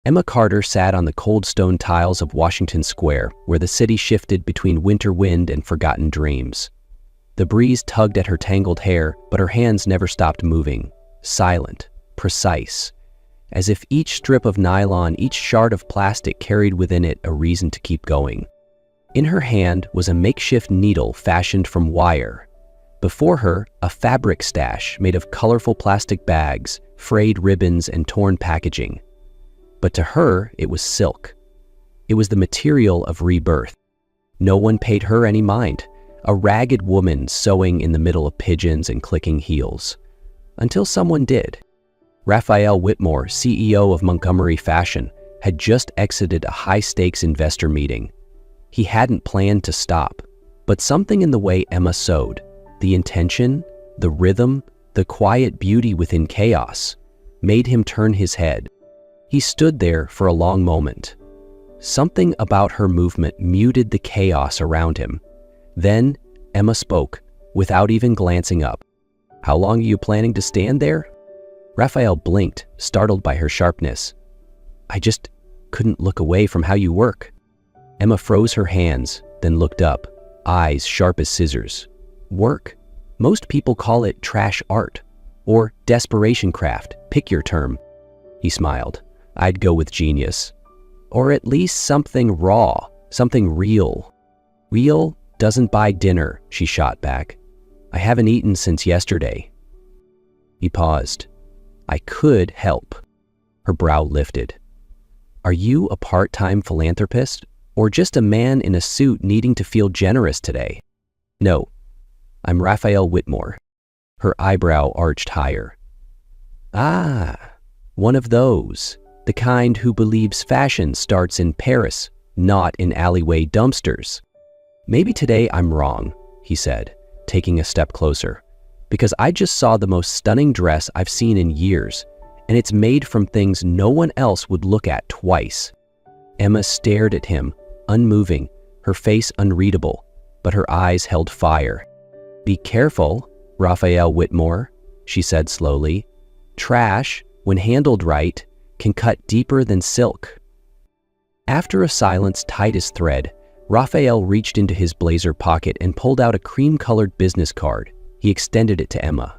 Emma Carter sat on the cold stone tiles of Washington Square, where the city shifted between winter wind and forgotten dreams. The breeze tugged at her tangled hair, but her hands never stopped moving, silent, precise, as if each strip of nylon, each shard of plastic carried within it a reason to keep going. In her hand was a makeshift needle fashioned from wire. Before her, a fabric stash made of colorful plastic bags, frayed ribbons, and torn packaging. But to her, it was silk. It was the material of rebirth. No one paid her any mind, a ragged woman sewing in the middle of pigeons and clicking heels. Until someone did. Raphael Whitmore, CEO of Montgomery Fashion, had just exited a high-stakes investor meeting. He hadn't planned to stop, but something in the way Emma sewed, the intention, the rhythm, the quiet beauty within chaos, made him turn his head. He stood there for a long moment. Something about her movement muted the chaos around him. Then Emma spoke, without even glancing up. "How long are you planning to stand there?" Raphael blinked, startled by her sharpness. "I just couldn't look away from how you work." Emma froze her hands, then looked up, eyes sharp as scissors. "Work? Most people call it trash art, or desperation craft, pick your term." He smiled. "I'd go with genius. Or at least something raw, something real." "Real doesn't buy dinner," she shot back. "I haven't eaten since yesterday." He paused. "I could help." Her brow lifted. "Are you a part-time philanthropist, or just a man in a suit needing to feel generous today?" "No, I'm Raphael Whitmore." Her eyebrow arched higher. "Ah, one of those. The kind who believes fashion starts in Paris, not in alleyway dumpsters." "Maybe today I'm wrong," he said, taking a step closer, "because I just saw the most stunning dress I've seen in years, and it's made from things no one else would look at twice." Emma stared at him, unmoving, her face unreadable, but her eyes held fire. "Be careful, Raphael Whitmore," she said slowly. "Trash, when handled right, can cut deeper than silk." After a silence tight as thread, Raphael reached into his blazer pocket and pulled out a cream-colored business card. He extended it to Emma.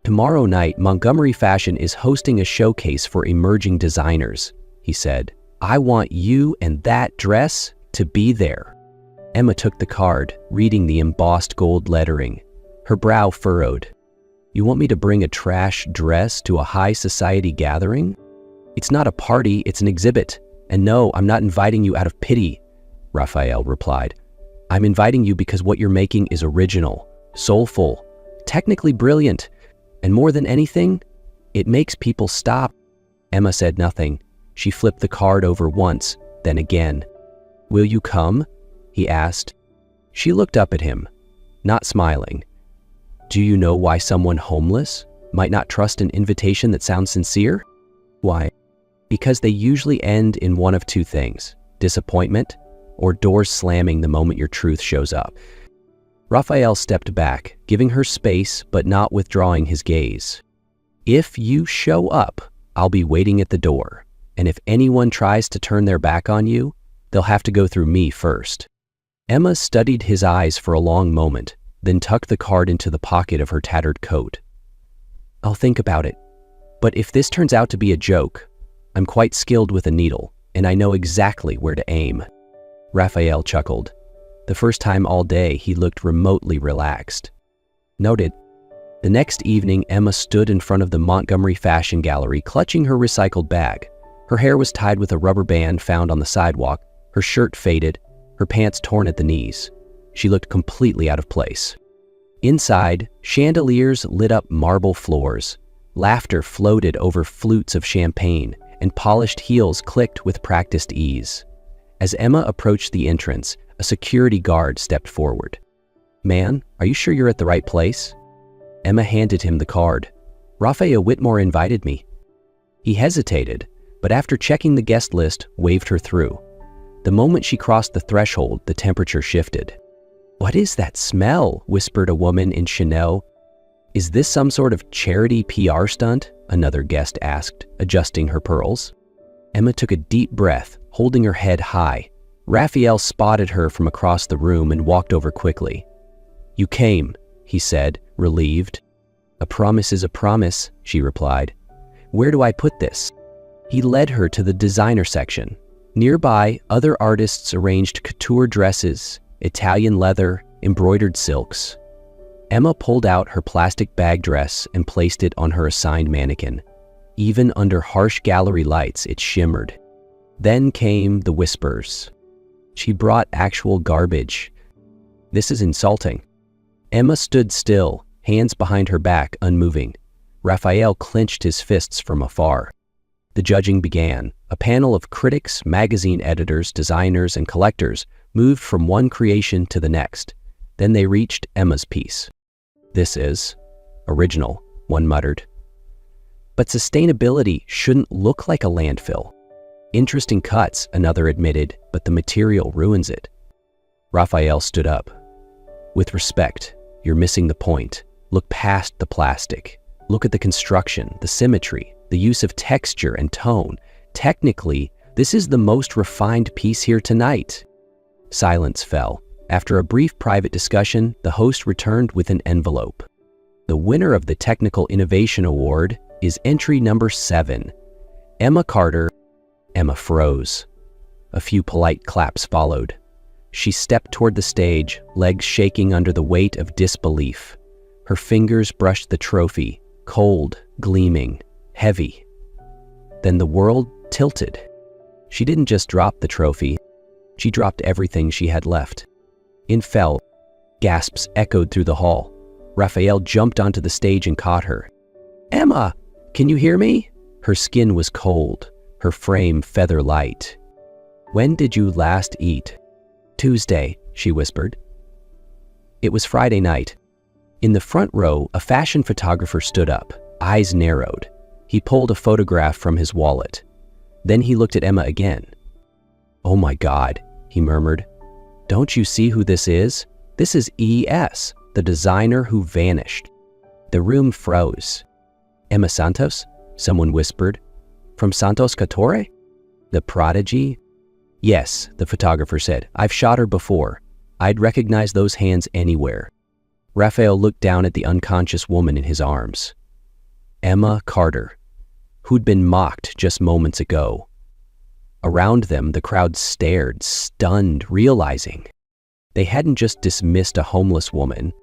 "Tomorrow night, Montgomery Fashion is hosting a showcase for emerging designers," he said. "I want you and that dress to be there." Emma took the card, reading the embossed gold lettering. Her brow furrowed. "You want me to bring a trash dress to a high society gathering? It's not a party, it's an exhibit. And no, I'm not inviting you out of pity," Raphael replied. "I'm inviting you because what you're making is original, soulful, technically brilliant, and more than anything, it makes people stop." Emma said nothing. She flipped the card over once, then again. "Will you come?" he asked. She looked up at him, not smiling. "Do you know why someone homeless might not trust an invitation that sounds sincere?" "Why?" "Because they usually end in one of two things: disappointment or doors slamming the moment your truth shows up." Raphael stepped back, giving her space but not withdrawing his gaze. "If you show up, I'll be waiting at the door, and if anyone tries to turn their back on you, they'll have to go through me first." Emma studied his eyes for a long moment, then tucked the card into the pocket of her tattered coat. "I'll think about it, but if this turns out to be a joke, I'm quite skilled with a needle, and I know exactly where to aim." Raphael chuckled. The first time all day, he looked remotely relaxed. "Noted." The next evening, Emma stood in front of the Montgomery Fashion Gallery, clutching her recycled bag. Her hair was tied with a rubber band found on the sidewalk, her shirt faded, her pants torn at the knees. She looked completely out of place. Inside, chandeliers lit up marble floors. Laughter floated over flutes of champagne, and polished heels clicked with practiced ease. As Emma approached the entrance, a security guard stepped forward. "Man, are you sure you're at the right place?" Emma handed him the card. "Raphael Whitmore invited me." He hesitated, but after checking the guest list, waved her through. The moment she crossed the threshold, the temperature shifted. "What is that smell?" whispered a woman in Chanel. "Is this some sort of charity PR stunt?" another guest asked, adjusting her pearls. Emma took a deep breath, holding her head high. Raphael spotted her from across the room and walked over quickly. "You came," he said, relieved. "A promise is a promise," she replied. "Where do I put this?" He led her to the designer section. Nearby, other artists arranged couture dresses, Italian leather, embroidered silks. Emma pulled out her plastic bag dress and placed it on her assigned mannequin. Even under harsh gallery lights, it shimmered. Then came the whispers. "She brought actual garbage. This is insulting." Emma stood still, hands behind her back, unmoving. Raphael clenched his fists from afar. The judging began. A panel of critics, magazine editors, designers, and collectors moved from one creation to the next. Then they reached Emma's piece. "This is original," one muttered. "But sustainability shouldn't look like a landfill." "Interesting cuts," another admitted, "but the material ruins it." Raphael stood up. "With respect, you're missing the point. Look past the plastic. Look at the construction, the symmetry, the use of texture and tone. Technically, this is the most refined piece here tonight." Silence fell. After a brief private discussion, the host returned with an envelope. "The winner of the Technical Innovation Award is entry number 7, Emma Carter." Emma froze. A few polite claps followed. She stepped toward the stage, legs shaking under the weight of disbelief. Her fingers brushed the trophy, cold, gleaming, heavy. Then the world tilted. She didn't just drop the trophy, she dropped everything she had left. In fell. Gasps echoed through the hall. Raphael jumped onto the stage and caught her. "Emma, can you hear me?" Her skin was cold, her frame feather light. "When did you last eat?" "Tuesday," she whispered. It was Friday night. In the front row, a fashion photographer stood up, eyes narrowed. He pulled a photograph from his wallet. Then he looked at Emma again. "Oh my God," he murmured. "Don't you see who this is? This is E.S., the designer who vanished." The room froze. "Emma Santos?" someone whispered. "From Santos Couture? The prodigy?" "Yes," the photographer said. "I've shot her before. I'd recognize those hands anywhere." Raphael looked down at the unconscious woman in his arms. Emma Carter, who'd been mocked just moments ago. Around them, the crowd stared, stunned, realizing they hadn't just dismissed a homeless woman.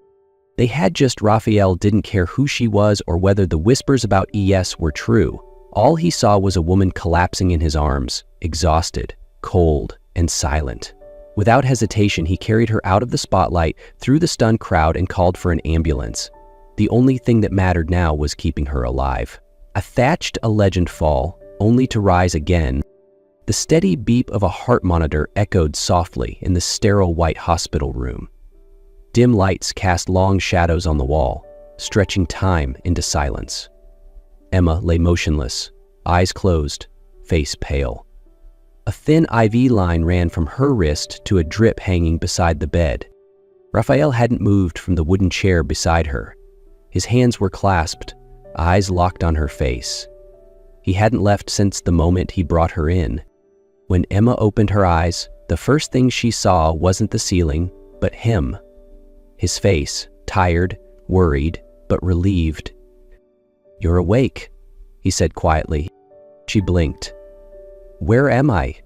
They had just Raphael didn't care who she was or whether the whispers about ES were true. All he saw was a woman collapsing in his arms, exhausted, cold, and silent. Without hesitation, he carried her out of the spotlight, through the stunned crowd, and called for an ambulance. The only thing that mattered now was keeping her alive. A thatched legend fall, only to rise again. The steady beep of a heart monitor echoed softly in the sterile white hospital room. Dim lights cast long shadows on the wall, stretching time into silence. Emma lay motionless, eyes closed, face pale. A thin IV line ran from her wrist to a drip hanging beside the bed. Raphael hadn't moved from the wooden chair beside her. His hands were clasped, eyes locked on her face. He hadn't left since the moment he brought her in. When Emma opened her eyes, the first thing she saw wasn't the ceiling, but him. His face, tired, worried, but relieved. "You're awake," he said quietly. She blinked. "Where am I?"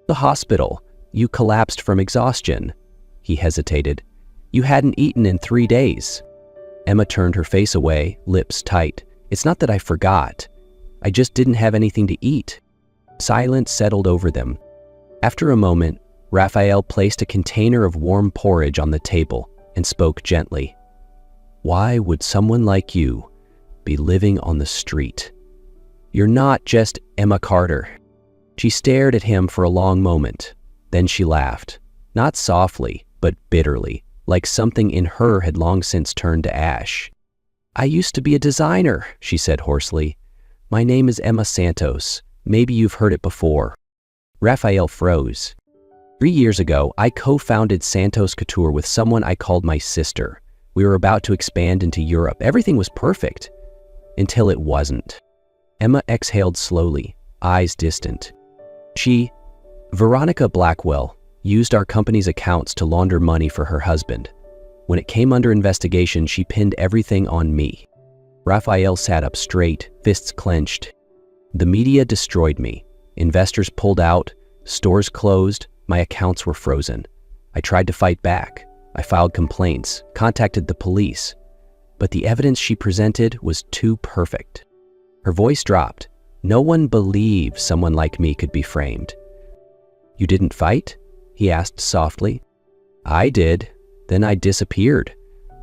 "The hospital. You collapsed from exhaustion." He hesitated. "You hadn't eaten in 3 days." Emma turned her face away, lips tight. "It's not that I forgot. I just didn't have anything to eat." Silence settled over them. After a moment, Raphael placed a container of warm porridge on the table and spoke gently. "Why would someone like you be living on the street? You're not just Emma Carter." She stared at him for a long moment. Then she laughed, not softly, but bitterly, like something in her had long since turned to ash. "I used to be a designer," she said hoarsely. "My name is Emma Santos. Maybe you've heard it before." Raphael froze. 3 years ago, I co-founded Santos Couture with someone I called my sister. We were about to expand into Europe. Everything was perfect. Until it wasn't. Emma exhaled slowly, eyes distant. Veronica Blackwell, used our company's accounts to launder money for her husband. When it came under investigation, she pinned everything on me. Raphael sat up straight, fists clenched. The media destroyed me. Investors pulled out, stores closed, my accounts were frozen. I tried to fight back. I filed complaints, contacted the police. But the evidence she presented was too perfect. Her voice dropped. No one believed someone like me could be framed. "You didn't fight?" he asked softly. "I did. Then I disappeared.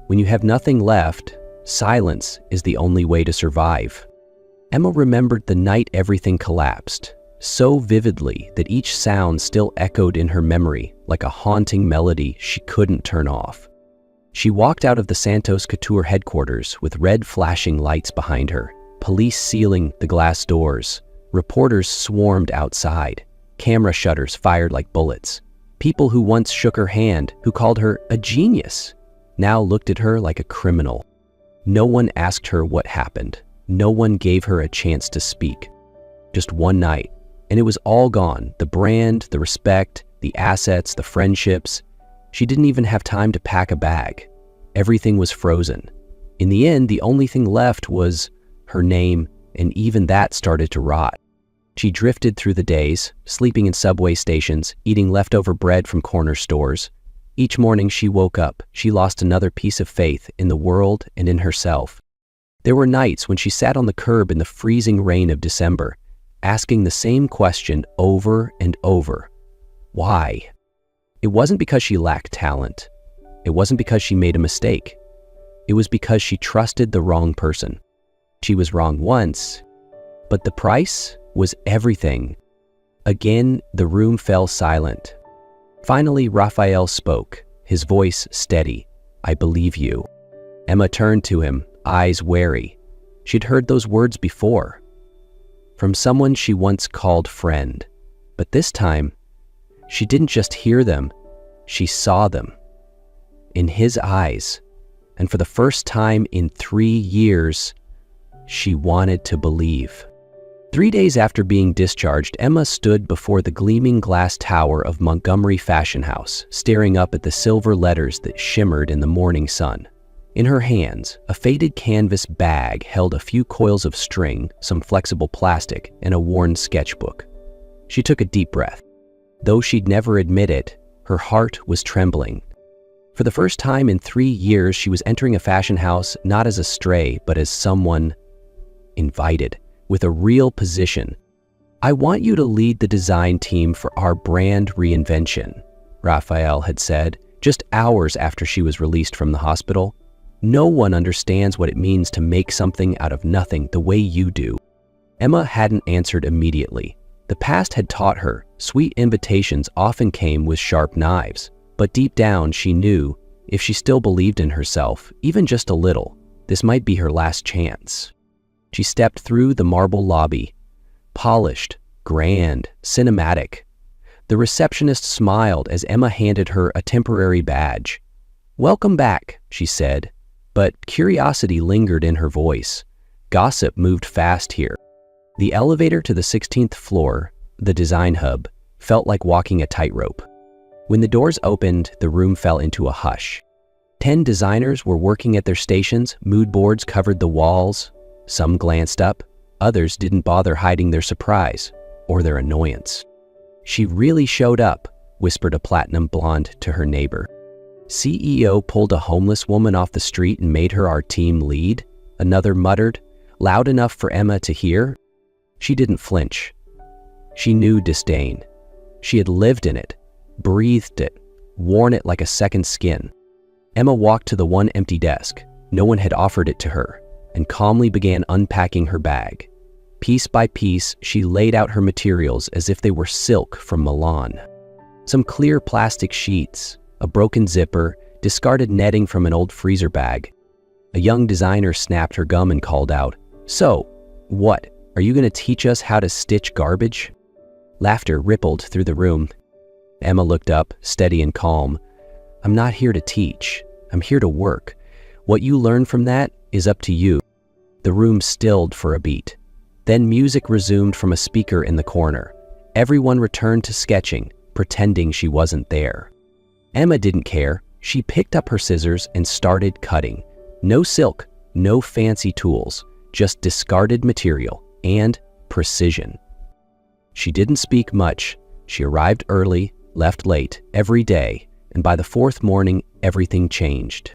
When you have nothing left, silence is the only way to survive." Emma remembered the night everything collapsed, so vividly that each sound still echoed in her memory like a haunting melody she couldn't turn off. She walked out of the Santos Couture headquarters with red flashing lights behind her, police sealing the glass doors. Reporters swarmed outside. Camera shutters fired like bullets. People who once shook her hand, who called her a genius, now looked at her like a criminal. No one asked her what happened. No one gave her a chance to speak. Just one night, and it was all gone. The brand, the respect, the assets, the friendships. She didn't even have time to pack a bag. Everything was frozen. In the end, the only thing left was her name, and even that started to rot. She drifted through the days, sleeping in subway stations, eating leftover bread from corner stores. Each morning she woke up, she lost another piece of faith in the world and in herself. There were nights when she sat on the curb in the freezing rain of December, asking the same question over and over. Why? It wasn't because she lacked talent. It wasn't because she made a mistake. It was because she trusted the wrong person. She was wrong once, but the price was everything. Again, the room fell silent. Finally, Raphael spoke, his voice steady. "I believe you." Emma turned to him, eyes wary. She'd heard those words before, from someone she once called friend. But this time, she didn't just hear them, she saw them. In his eyes, and for the first time in 3 years, she wanted to believe. 3 days after being discharged, Emma stood before the gleaming glass tower of Montgomery Fashion House, staring up at the silver letters that shimmered in the morning sun. In her hands, a faded canvas bag held a few coils of string, some flexible plastic, and a worn sketchbook. She took a deep breath. Though she'd never admit it, her heart was trembling. For the first time in 3 years, she was entering a fashion house not as a stray, but as someone invited, with a real position. "I want you to lead the design team for our brand reinvention," Raphael had said, just hours after she was released from the hospital. "No one understands what it means to make something out of nothing the way you do." Emma hadn't answered immediately. The past had taught her sweet invitations often came with sharp knives, but deep down she knew if she still believed in herself, even just a little, this might be her last chance. She stepped through the marble lobby, polished, grand, cinematic. The receptionist smiled as Emma handed her a temporary badge. "Welcome back," she said, but curiosity lingered in her voice. Gossip moved fast here. The elevator to the 16th floor, the design hub, felt like walking a tightrope. When the doors opened, the room fell into a hush. 10 designers were working at their stations, mood boards covered the walls. Some glanced up, others didn't bother hiding their surprise or their annoyance. "She really showed up," whispered a platinum blonde to her neighbor. "CEO pulled a homeless woman off the street and made her our team lead," another muttered, loud enough for Emma to hear. She didn't flinch. She knew disdain. She had lived in it, breathed it, worn it like a second skin. Emma walked to the one empty desk. No one had offered it to her, and calmly began unpacking her bag. Piece by piece, she laid out her materials as if they were silk from Milan. Some clear plastic sheets, a broken zipper, discarded netting from an old freezer bag. A young designer snapped her gum and called out, "So, what? Are you going to teach us how to stitch garbage?" Laughter rippled through the room. Emma looked up, steady and calm. "I'm not here to teach. I'm here to work. What you learn from that is up to you." The room stilled for a beat. Then music resumed from a speaker in the corner. Everyone returned to sketching, pretending she wasn't there. Emma didn't care. She picked up her scissors and started cutting. No silk, no fancy tools, just discarded material and precision. She didn't speak much. She arrived early, left late, every day, and by the fourth morning, everything changed.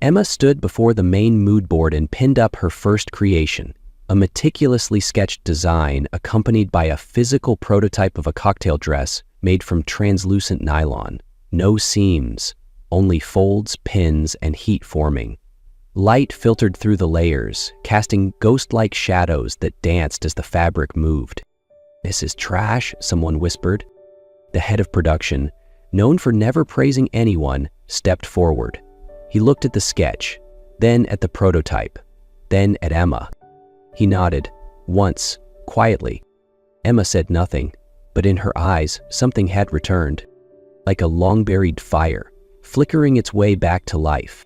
Emma stood before the main mood board and pinned up her first creation, a meticulously sketched design accompanied by a physical prototype of a cocktail dress made from translucent nylon. No seams, only folds, pins, and heat forming. Light filtered through the layers, casting ghost-like shadows that danced as the fabric moved. "This is trash," someone whispered. The head of production, known for never praising anyone, stepped forward. He looked at the sketch, then at the prototype, then at Emma. He nodded, once, quietly. Emma said nothing, but in her eyes, something had returned, like a long-buried fire, flickering its way back to life.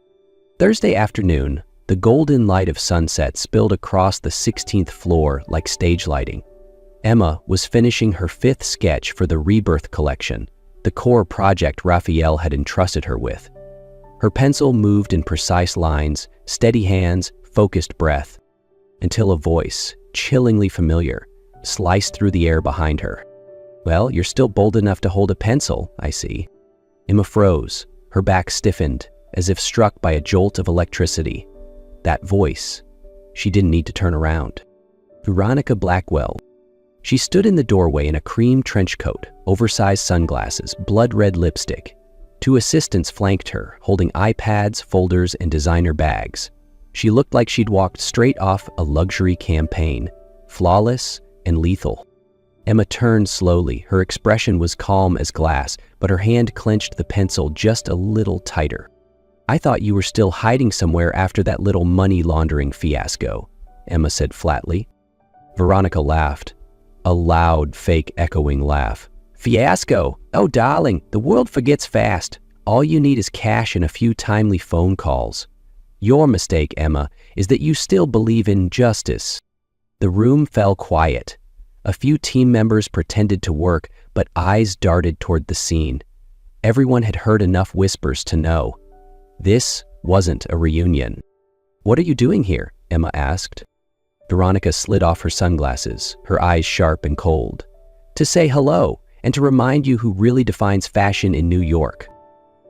Thursday afternoon, the golden light of sunset spilled across the 16th floor like stage lighting. Emma was finishing her 5th sketch for the Rebirth collection, the core project Raphael had entrusted her with. Her pencil moved in precise lines, steady hands, focused breath, until a voice, chillingly familiar, sliced through the air behind her. "Well, you're still bold enough to hold a pencil, I see." Emma froze, her back stiffened, as if struck by a jolt of electricity. That voice. She didn't need to turn around. Veronica Blackwell. She stood in the doorway in a cream trench coat, oversized sunglasses, blood-red lipstick. 2 assistants flanked her, holding iPads, folders, and designer bags. She looked like she'd walked straight off a luxury campaign, flawless and lethal. Emma turned slowly. Her expression was calm as glass, but her hand clenched the pencil just a little tighter. "I thought you were still hiding somewhere after that little money laundering fiasco," Emma said flatly. Veronica laughed, a loud, fake echoing laugh. "Fiasco? Oh, darling, the world forgets fast. All you need is cash and a few timely phone calls. Your mistake, Emma, is that you still believe in justice." The room fell quiet. A few team members pretended to work, but eyes darted toward the scene. Everyone had heard enough whispers to know. This wasn't a reunion. "What are you doing here?" Emma asked. Veronica slid off her sunglasses, her eyes sharp and cold. "To say hello, and to remind you who really defines fashion in New York."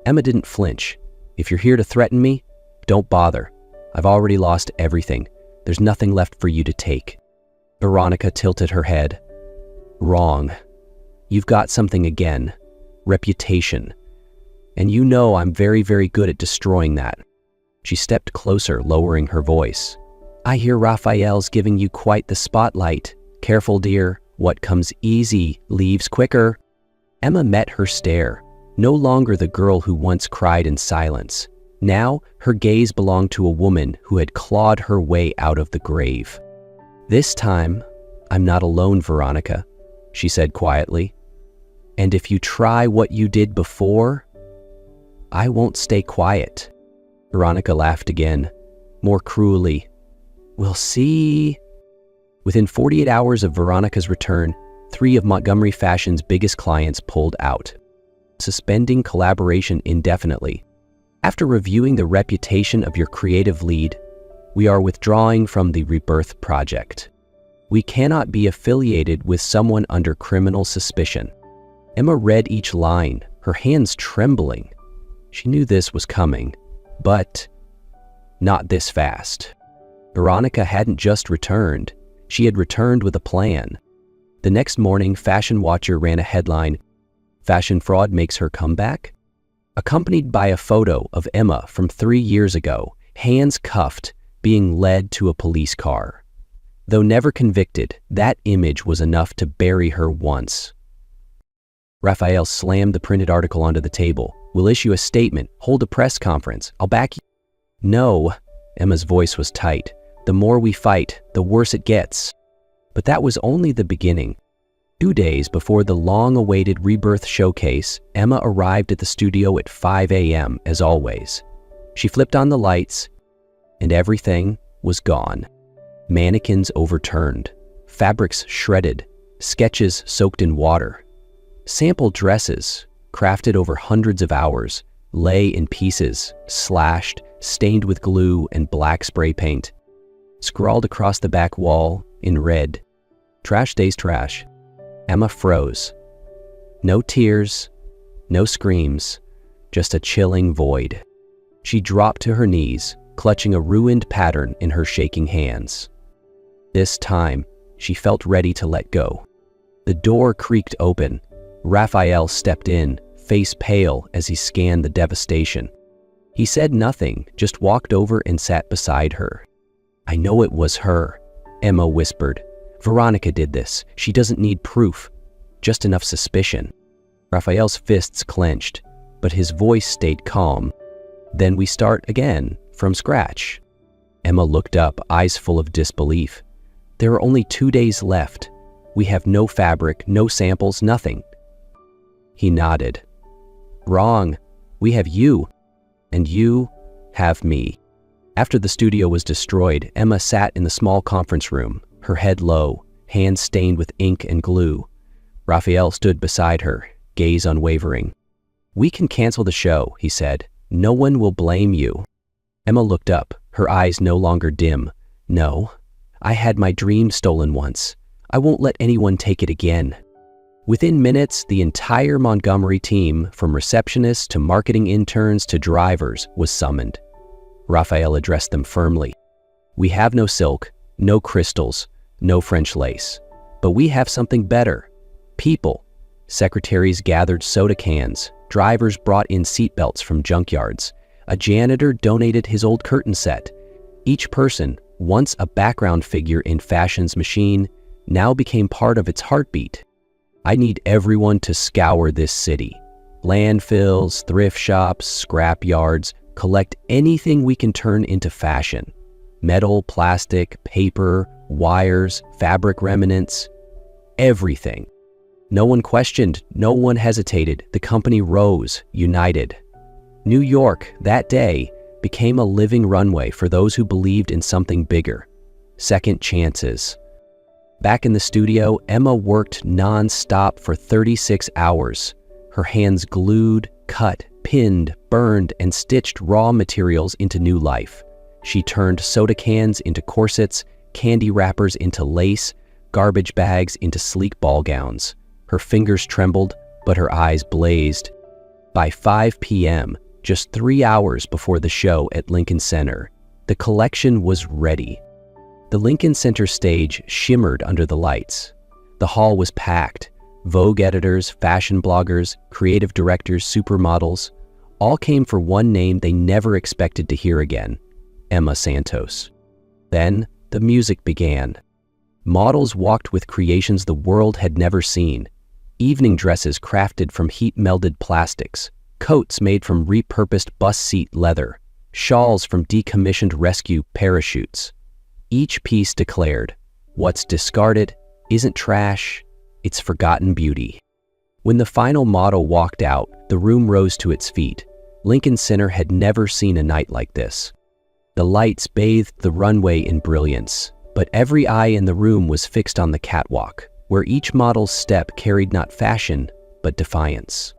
Emma didn't flinch. "If you're here to threaten me, don't bother. I've already lost everything. There's nothing left for you to take." Veronica tilted her head. "Wrong. You've got something again. Reputation. And you know I'm very, very good at destroying that." She stepped closer, lowering her voice. "I hear Raphael's giving you quite the spotlight. Careful, dear. What comes easy leaves quicker." Emma met her stare. No longer the girl who once cried in silence. Now, her gaze belonged to a woman who had clawed her way out of the grave. "This time, I'm not alone, Veronica," she said quietly. "And if you try what you did before, I won't stay quiet." Veronica laughed again, more cruelly. "We'll see." Within 48 hours of Veronica's return, 3 of Montgomery Fashion's biggest clients pulled out, suspending collaboration indefinitely. "After reviewing the reputation of your creative lead, we are withdrawing from the Rebirth project. We cannot be affiliated with someone under criminal suspicion." Emma read each line, her hands trembling. She knew this was coming, but not this fast. Veronica hadn't just returned. She had returned with a plan. The next morning, Fashion Watcher ran a headline, "Fashion Fraud Makes Her Comeback?" accompanied by a photo of Emma from 3 years ago, hands cuffed, being led to a police car. Though never convicted, that image was enough to bury her once. Raphael slammed the printed article onto the table. "We'll issue a statement, hold a press conference. I'll back you." "No," Emma's voice was tight. "The more we fight, the worse it gets." But that was only the beginning. 2 days before the long-awaited Rebirth showcase, Emma arrived at the studio at 5 a.m. as always. She flipped on the lights, and everything was gone. Mannequins overturned, fabrics shredded, sketches soaked in water. Sample dresses, crafted over hundreds of hours, lay in pieces, slashed, stained with glue and black spray paint. Scrawled across the back wall, in red, "Trash stays trash." Emma froze. No tears, no screams, just a chilling void. She dropped to her knees, clutching a ruined pattern in her shaking hands. This time, she felt ready to let go. The door creaked open. Raphael stepped in, face pale as he scanned the devastation. He said nothing, just walked over and sat beside her. "I know it was her," Emma whispered. "Veronica did this. She doesn't need proof, just enough suspicion." Raphael's fists clenched, but his voice stayed calm. "Then we start again, from scratch." Emma looked up, eyes full of disbelief. "There are only 2 days left. We have no fabric, no samples, nothing." He nodded. "Wrong. We have you, and you have me." After the studio was destroyed, Emma sat in the small conference room, her head low, hands stained with ink and glue. Raphael stood beside her, gaze unwavering. "We can cancel the show," he said. "No one will blame you." Emma looked up, her eyes no longer dim. "No, I had my dream stolen once. I won't let anyone take it again." Within minutes, the entire Montgomery team, from receptionists to marketing interns to drivers, was summoned. Raphael addressed them firmly. "We have no silk, no crystals, no French lace. But we have something better. People." Secretaries gathered soda cans. Drivers brought in seatbelts from junkyards. A janitor donated his old curtain set. Each person, once a background figure in fashion's machine, now became part of its heartbeat. "I need everyone to scour this city. Landfills, thrift shops, scrap yards, collect anything we can turn into fashion. Metal, plastic, paper, wires, fabric remnants, everything." No one questioned, no one hesitated. The company rose, united. New York, that day, became a living runway for those who believed in something bigger. Second chances. Back in the studio, Emma worked non-stop for 36 hours. Her hands glued, cut, pinned, burned, and stitched raw materials into new life. She turned soda cans into corsets, candy wrappers into lace, garbage bags into sleek ball gowns. Her fingers trembled, but her eyes blazed. By 5 p.m., just 3 hours before the show at Lincoln Center, the collection was ready. The Lincoln Center stage shimmered under the lights. The hall was packed. Vogue editors, fashion bloggers, creative directors, supermodels, all came for one name they never expected to hear again: Emma Santos. Then the music began. Models walked with creations the world had never seen. Evening dresses crafted from heat-melded plastics, coats made from repurposed bus seat leather, shawls from decommissioned rescue parachutes. Each piece declared, "What's discarded isn't trash, it's forgotten beauty." When the final model walked out, the room rose to its feet. Lincoln Center had never seen a night like this. The lights bathed the runway in brilliance, but every eye in the room was fixed on the catwalk, where each model's step carried not fashion, but defiance.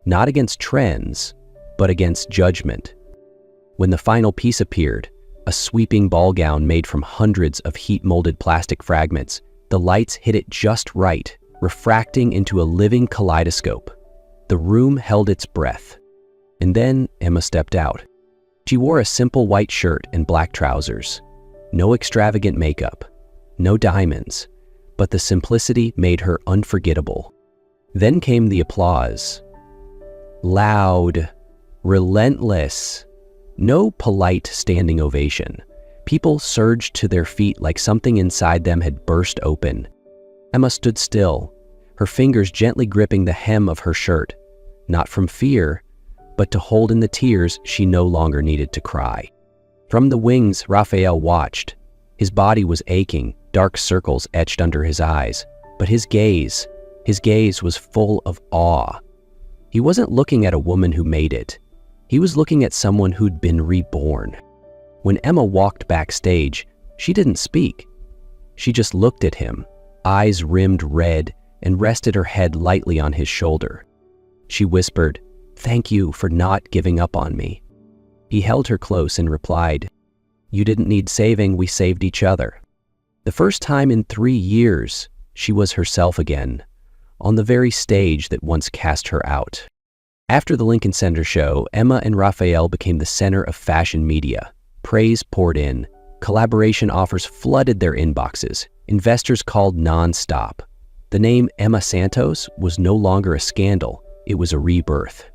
Not against trends, but against judgment. When the final piece appeared, a sweeping ball gown made from hundreds of heat-molded plastic fragments, the lights hit it just right, refracting into a living kaleidoscope. The room held its breath. And then Emma stepped out. She wore a simple white shirt and black trousers. No extravagant makeup, no diamonds, but the simplicity made her unforgettable. Then came the applause. Loud, relentless, no polite standing ovation. People surged to their feet like something inside them had burst open. Emma stood still, her fingers gently gripping the hem of her shirt, not from fear, but to hold in the tears she no longer needed to cry. From the wings, Raphael watched. His body was aching, dark circles etched under his eyes, but his gaze was full of awe. He wasn't looking at a woman who made it. He was looking at someone who'd been reborn. When Emma walked backstage, she didn't speak. She just looked at him, eyes rimmed red, and rested her head lightly on his shoulder. She whispered, "Thank you for not giving up on me." He held her close and replied, "You didn't need saving, we saved each other." The first time in 3 years, she was herself again, on the very stage that once cast her out. After the Lincoln Center show, Emma and Raphael became the center of fashion media. Praise poured in. Collaboration offers flooded their inboxes. Investors called non-stop. The name Emma Santos was no longer a scandal. It was a rebirth.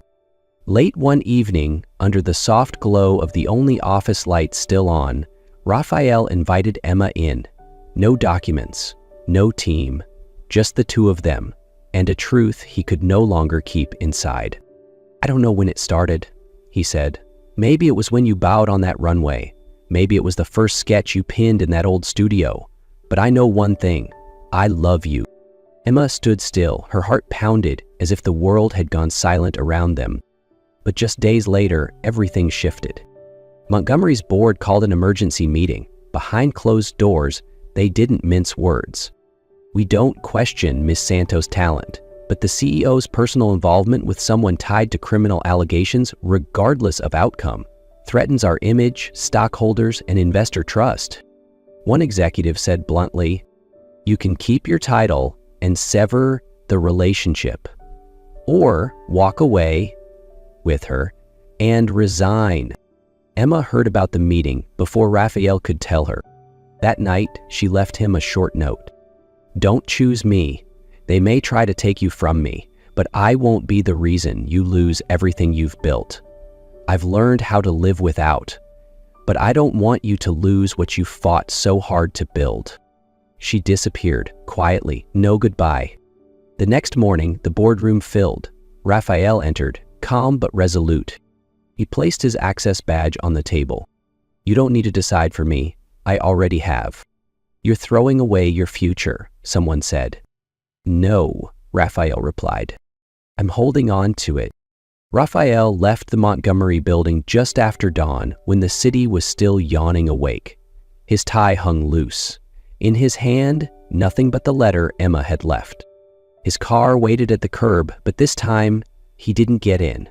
Late one evening, under the soft glow of the only office light still on, Raphael invited Emma in. No documents, no team, just the two of them, and a truth he could no longer keep inside. "I don't know when it started," he said. "Maybe it was when you bowed on that runway. Maybe it was the first sketch you pinned in that old studio. But I know one thing. I love you." Emma stood still, her heart pounded as if the world had gone silent around them. But just days later, everything shifted. Montgomery's board called an emergency meeting. Behind closed doors, they didn't mince words. "We don't question Ms. Santos' talent, but the CEO's personal involvement with someone tied to criminal allegations, regardless of outcome, threatens our image, stockholders, and investor trust." One executive said bluntly, "You can keep your title and sever the relationship, or walk away with her and resign." Emma heard about the meeting before Raphael could tell her. That night, she left him a short note. "Don't choose me. They may try to take you from me, but I won't be the reason you lose everything you've built. I've learned how to live without, but I don't want you to lose what you fought so hard to build." She disappeared, quietly, no goodbye. The next morning, the boardroom filled. Raphael entered, calm but resolute. He placed his access badge on the table. "You don't need to decide for me. I already have." "You're throwing away your future," someone said. "No," Raphael replied. "I'm holding on to it." Raphael left the Montgomery building just after dawn when the city was still yawning awake. His tie hung loose. In his hand, nothing but the letter Emma had left. His car waited at the curb, but this time, he didn't get in.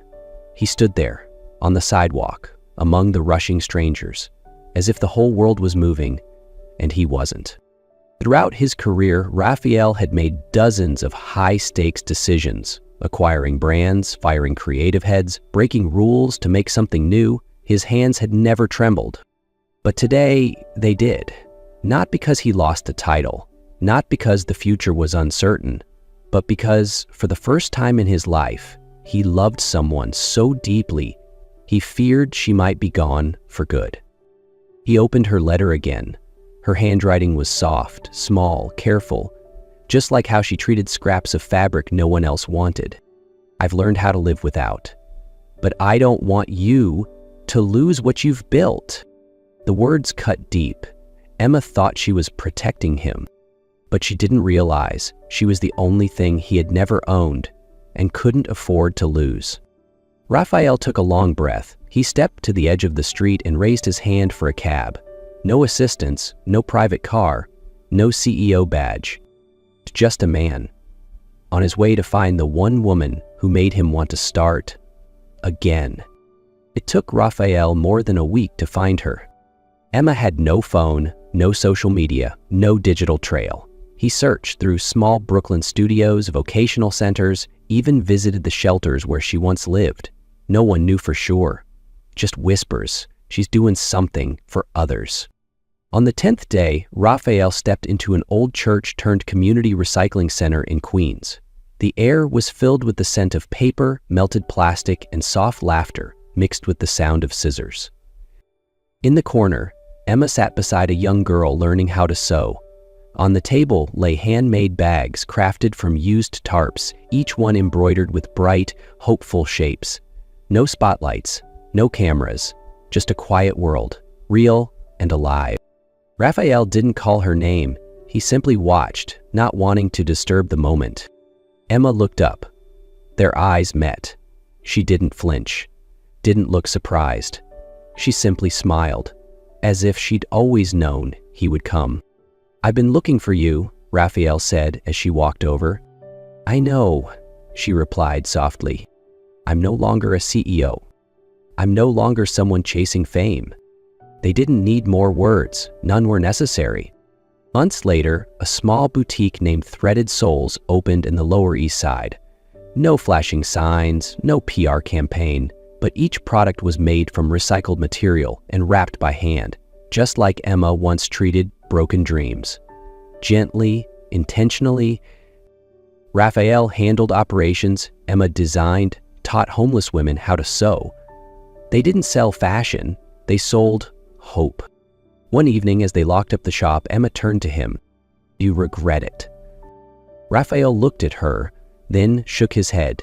He stood there, on the sidewalk, among the rushing strangers, as if the whole world was moving, and he wasn't. Throughout his career, Raphael had made dozens of high-stakes decisions, acquiring brands, firing creative heads, breaking rules to make something new. His hands had never trembled. But today, they did. Not because he lost a title, not because the future was uncertain, but because, for the first time in his life, he loved someone so deeply, he feared she might be gone for good. He opened her letter again. Her handwriting was soft, small, careful, just like how she treated scraps of fabric no one else wanted. "I've learned how to live without, but I don't want you to lose what you've built." The words cut deep. Emma thought she was protecting him, but she didn't realize she was the only thing he had never owned and couldn't afford to lose. Raphael took a long breath. He stepped to the edge of the street and raised his hand for a cab. No assistance, no private car, no CEO badge. Just a man, on his way to find the one woman who made him want to start again. It took Raphael more than a week to find her. Emma had no phone, no social media, no digital trail. He searched through small Brooklyn studios, vocational centers, even visited the shelters where she once lived. No one knew for sure. Just whispers. She's doing something for others. On the 10th day, Raphael stepped into an old church-turned-community recycling center in Queens. The air was filled with the scent of paper, melted plastic, and soft laughter mixed with the sound of scissors. In the corner, Emma sat beside a young girl learning how to sew. On the table lay handmade bags crafted from used tarps, each one embroidered with bright, hopeful shapes. No spotlights, no cameras, just a quiet world, real and alive. Raphael didn't call her name. He simply watched, not wanting to disturb the moment. Emma looked up. Their eyes met. She didn't flinch, didn't look surprised. She simply smiled, as if she'd always known he would come. "I've been looking for you," Raphael said as she walked over. "I know," she replied softly. "I'm no longer a CEO. I'm no longer someone chasing fame." They didn't need more words. None were necessary. Months later, a small boutique named Threaded Souls opened in the Lower East Side. No flashing signs, no PR campaign, but each product was made from recycled material and wrapped by hand, just like Emma once treated broken dreams. Gently, intentionally, Raphael handled operations, Emma designed, taught homeless women how to sew. They didn't sell fashion, they sold hope. One evening, as they locked up the shop, Emma turned to him. "You regret it." Raphael looked at her, then shook his head.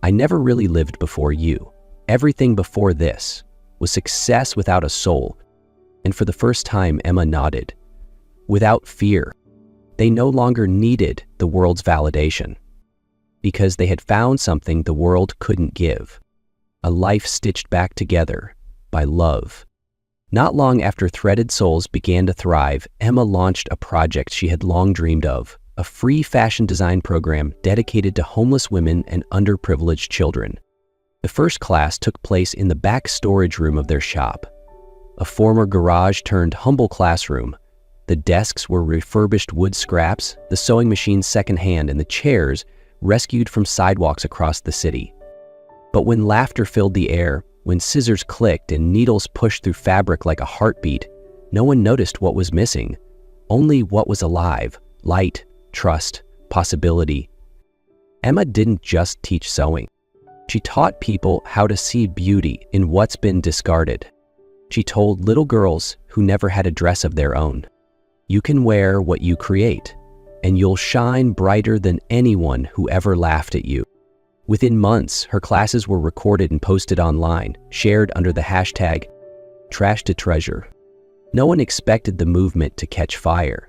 "I never really lived before you. Everything before this was success without a soul." And for the first time, Emma nodded. Without fear. They no longer needed the world's validation, because they had found something the world couldn't give. A life stitched back together by love. Not long after Threaded Souls began to thrive, Emma launched a project she had long dreamed of, a free fashion design program dedicated to homeless women and underprivileged children. The first class took place in the back storage room of their shop, a former garage turned humble classroom. The desks were refurbished wood scraps, the sewing machines secondhand, and the chairs rescued from sidewalks across the city. But when laughter filled the air, when scissors clicked and needles pushed through fabric like a heartbeat, no one noticed what was missing, only what was alive: light, trust, possibility. Emma didn't just teach sewing. She taught people how to see beauty in what's been discarded. She told little girls who never had a dress of their own, "You can wear what you create, and you'll shine brighter than anyone who ever laughed at you." Within months, her classes were recorded and posted online, shared under the hashtag #TrashToTreasure. No one expected the movement to catch fire.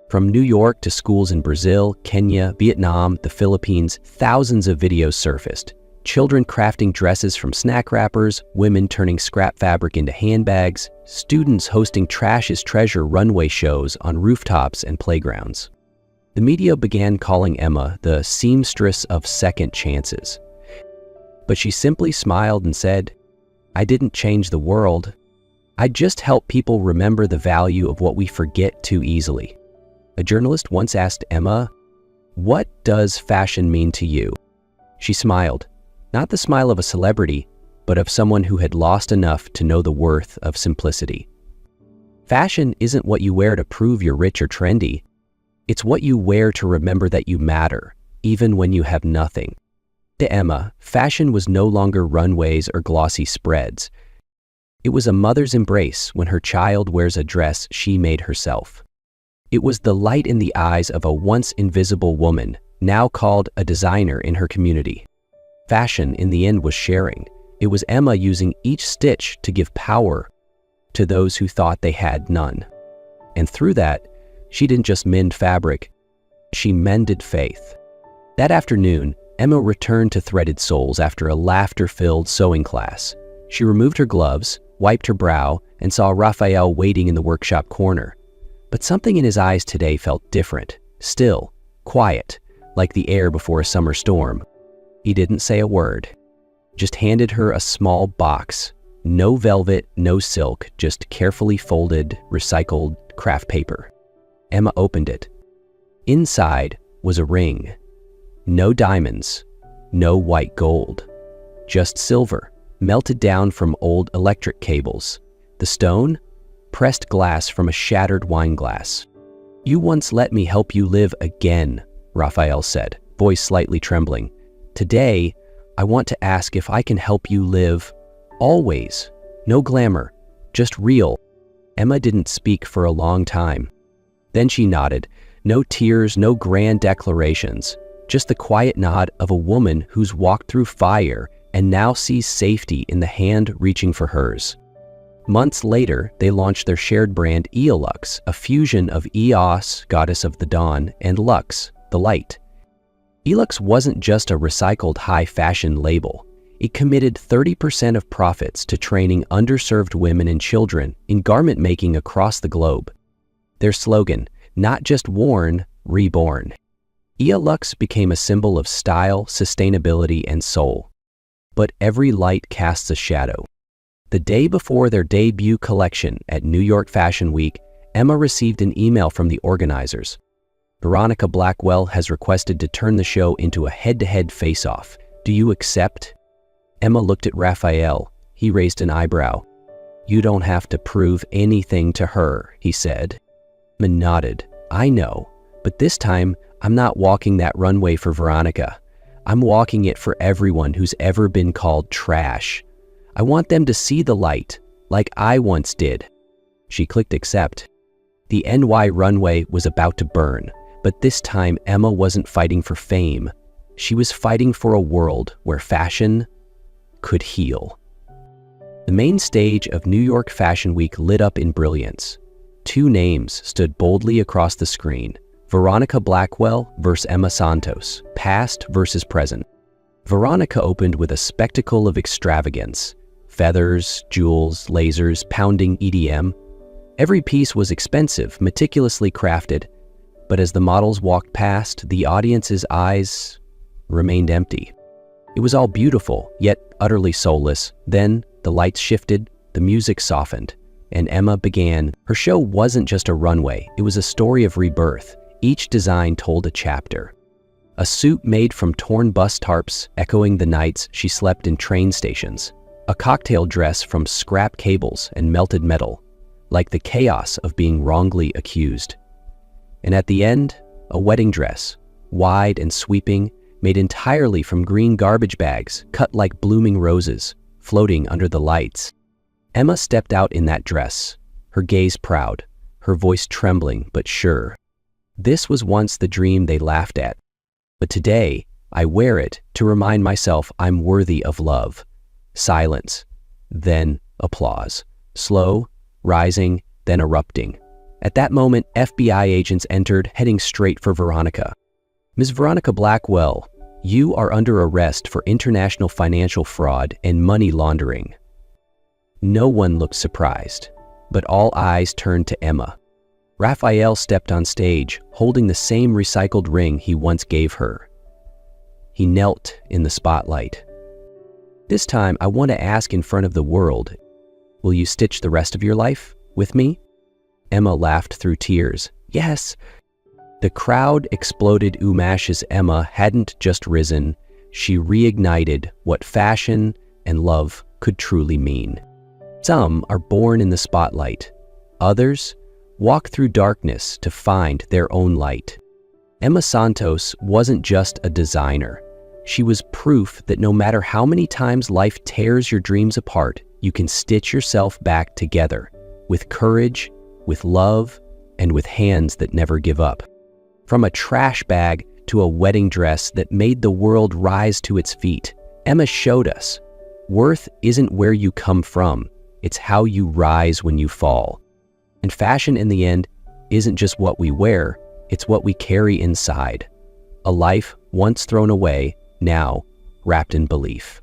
From New York to schools in Brazil, Kenya, Vietnam, the Philippines, thousands of videos surfaced. Children crafting dresses from snack wrappers, women turning scrap fabric into handbags, students hosting Trash is Treasure runway shows on rooftops and playgrounds. The media began calling Emma the seamstress of second chances. But she simply smiled and said, "I didn't change the world. I just help people remember the value of what we forget too easily." A journalist once asked Emma, "What does fashion mean to you?" She smiled, not the smile of a celebrity, but of someone who had lost enough to know the worth of simplicity. Fashion isn't what you wear to prove you're rich or trendy. It's what you wear to remember that you matter, even when you have nothing. To Emma, fashion was no longer runways or glossy spreads. It was a mother's embrace when her child wears a dress she made herself. It was the light in the eyes of a once invisible woman, now called a designer in her community. Fashion, in the end, was sharing. It was Emma using each stitch to give power to those who thought they had none. And through that, she didn't just mend fabric, she mended faith. That afternoon, Emma returned to Threaded Souls after a laughter-filled sewing class. She removed her gloves, wiped her brow, and saw Raphael waiting in the workshop corner. But something in his eyes today felt different, still, quiet, like the air before a summer storm. He didn't say a word, just handed her a small box. No velvet, no silk, just carefully folded, recycled craft paper. Emma opened it. Inside was a ring. No diamonds, no white gold, just silver, melted down from old electric cables. The stone? Pressed glass from a shattered wine glass. "You once let me help you live again," Raphael said, voice slightly trembling. "Today, I want to ask if I can help you live always. No glamour, just real." Emma didn't speak for a long time. Then she nodded. No tears, no grand declarations, just the quiet nod of a woman who's walked through fire and now sees safety in the hand reaching for hers. Months later, they launched their shared brand Eolux, a fusion of Eos, goddess of the dawn, and Lux, the light. Eolux wasn't just a recycled high fashion label. It committed 30% of profits to training underserved women and children in garment making across the globe. Their slogan, not just worn, reborn. Ea Lux became a symbol of style, sustainability, and soul. But every light casts a shadow. The day before their debut collection at New York Fashion Week, Emma received an email from the organizers. Veronica Blackwell has requested to turn the show into a head-to-head face-off. Do you accept? Emma looked at Raphael. He raised an eyebrow. You don't have to prove anything to her, he said. Emma nodded. I know, but this time I'm not walking that runway for Veronica. I'm walking it for everyone who's ever been called trash. I want them to see the light, like I once did. She clicked accept. The NY runway was about to burn, but this time Emma wasn't fighting for fame. She was fighting for a world where fashion could heal. The main stage of New York Fashion Week lit up in brilliance. Two names stood boldly across the screen: Veronica Blackwell versus Emma Santos, past versus present. Veronica opened with a spectacle of extravagance: feathers, jewels, lasers, pounding EDM. Every piece was expensive, meticulously crafted, but as the models walked past, the audience's eyes remained empty. It was all beautiful, yet utterly soulless. Then the lights shifted, the music softened, and Emma began. Her show wasn't just a runway, it was a story of rebirth. Each design told a chapter. A suit made from torn bus tarps, echoing the nights she slept in train stations. A cocktail dress from scrap cables and melted metal, like the chaos of being wrongly accused. And at the end, a wedding dress, wide and sweeping, made entirely from green garbage bags, cut like blooming roses, floating under the lights. Emma stepped out in that dress, her gaze proud, her voice trembling but sure. This was once the dream they laughed at. But today, I wear it to remind myself I'm worthy of love. Silence, then applause. Slow, rising, then erupting. At that moment, FBI agents entered, heading straight for Veronica. Ms. Veronica Blackwell, you are under arrest for international financial fraud and money laundering. No one looked surprised, but all eyes turned to Emma. Raphael stepped on stage, holding the same recycled ring he once gave her. He knelt in the spotlight. This time, I want to ask in front of the world, will you stitch the rest of your life with me? Emma laughed through tears. Yes. The crowd exploded umash as Emma hadn't just risen, she reignited what fashion and love could truly mean. Some are born in the spotlight. Others walk through darkness to find their own light. Emma Santos wasn't just a designer. She was proof that no matter how many times life tears your dreams apart, you can stitch yourself back together, with courage, with love, and with hands that never give up. From a trash bag to a wedding dress that made the world rise to its feet, Emma showed us, worth isn't where you come from, it's how you rise when you fall. And fashion in the end isn't just what we wear, it's what we carry inside. A life once thrown away, now wrapped in belief.